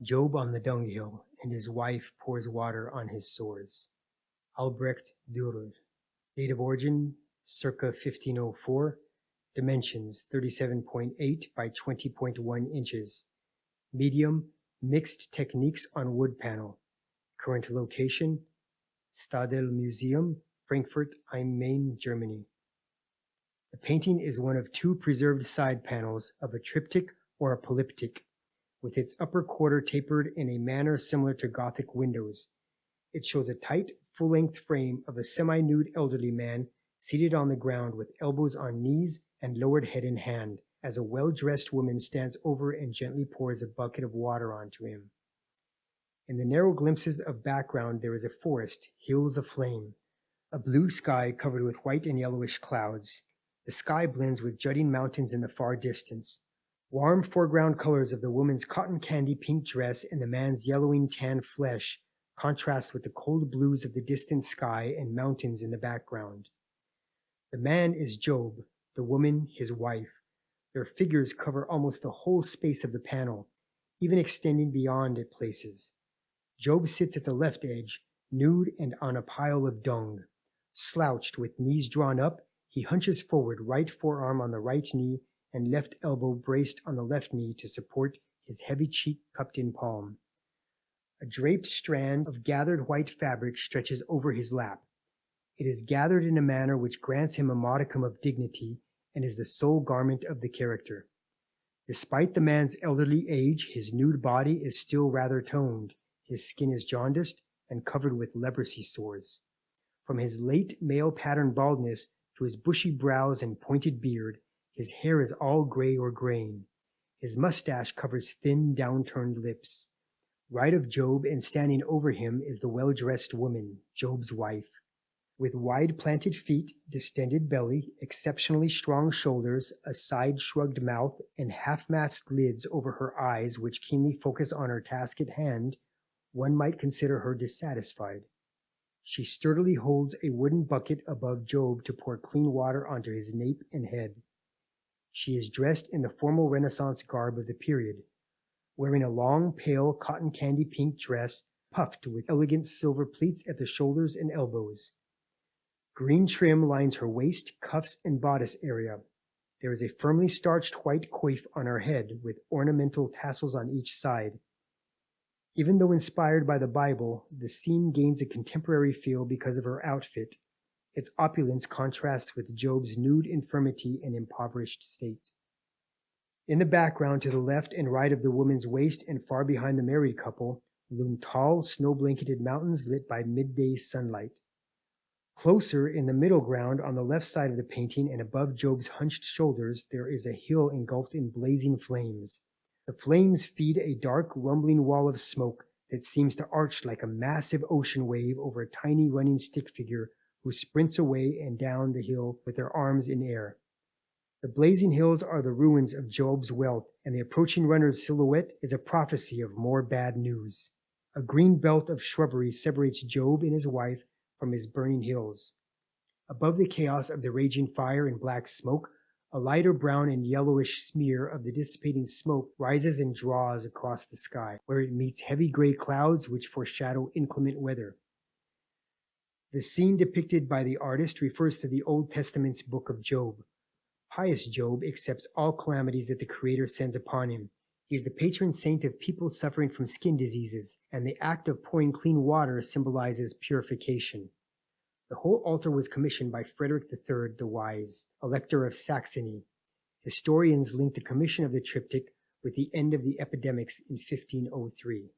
Job on the Dunghill, and his wife pours water on his sores. Albrecht Dürer. Date of origin, circa 1504. Dimensions, 37.8 by 20.1 inches. Medium, mixed techniques on wood panel. Current location, Stadel Museum, Frankfurt am Main, Germany. The painting is one of two preserved side panels of a triptych or a polyptych, with its upper quarter tapered in a manner similar to Gothic windows. It shows a tight, full-length frame of a semi-nude elderly man seated on the ground with elbows on knees and lowered head in hand, as a well-dressed woman stands over and gently pours a bucket of water onto him. In the narrow glimpses of background there is a forest, hills aflame, a blue sky covered with white and yellowish clouds. The sky blends with jutting mountains in the far distance. Warm foreground colors of the woman's cotton candy pink dress and the man's yellowing tan flesh contrast with the cold blues of the distant sky and mountains in the background. The man is Job, the woman his wife. Their figures cover almost the whole space of the panel, even extending beyond at places. Job sits at the left edge, nude and on a pile of dung. Slouched with knees drawn up, he hunches forward, right forearm on the right knee and left elbow braced on the left knee to support his heavy cheek cupped in palm. A draped strand of gathered white fabric stretches over his lap. It is gathered in a manner which grants him a modicum of dignity and is the sole garment of the character. Despite the man's elderly age, his nude body is still rather toned. His skin is jaundiced and covered with leprosy sores. From his late male-pattern baldness to his bushy brows and pointed beard, his hair is all gray or graying. His mustache covers thin, downturned lips. Right of Job and standing over him is the well-dressed woman, Job's wife. With wide-planted feet, distended belly, exceptionally strong shoulders, a side-shrugged mouth, and half-masked lids over her eyes which keenly focus on her task at hand, one might consider her dissatisfied. She sturdily holds a wooden bucket above Job to pour clean water onto his nape and head. She is dressed in the formal Renaissance garb of the period, wearing a long, pale, cotton candy pink dress puffed with elegant silver pleats at the shoulders and elbows. Green trim lines her waist, cuffs, and bodice area. There is a firmly starched white coif on her head with ornamental tassels on each side. Even though inspired by the Bible, the scene gains a contemporary feel because of her outfit. Its opulence contrasts with Job's nude infirmity and impoverished state. In the background to the left and right of the woman's waist and far behind the married couple loom tall, snow-blanketed mountains lit by midday sunlight. Closer, in the middle ground on the left side of the painting and above Job's hunched shoulders, there is a hill engulfed in blazing flames. The flames feed a dark, rumbling wall of smoke that seems to arch like a massive ocean wave over a tiny running stick figure who sprints away and down the hill with their arms in air. The blazing hills are the ruins of Job's wealth, and the approaching runner's silhouette is a prophecy of more bad news. A green belt of shrubbery separates Job and his wife from his burning hills. Above the chaos of the raging fire and black smoke, a lighter brown and yellowish smear of the dissipating smoke rises and draws across the sky, where it meets heavy gray clouds which foreshadow inclement weather. The scene depicted by the artist refers to the Old Testament's book of Job. Pious Job accepts all calamities that the Creator sends upon him. He is the patron saint of people suffering from skin diseases, and the act of pouring clean water symbolizes purification. The whole altar was commissioned by Frederick III the Wise, Elector of Saxony. Historians link the commission of the triptych with the end of the epidemics in 1503.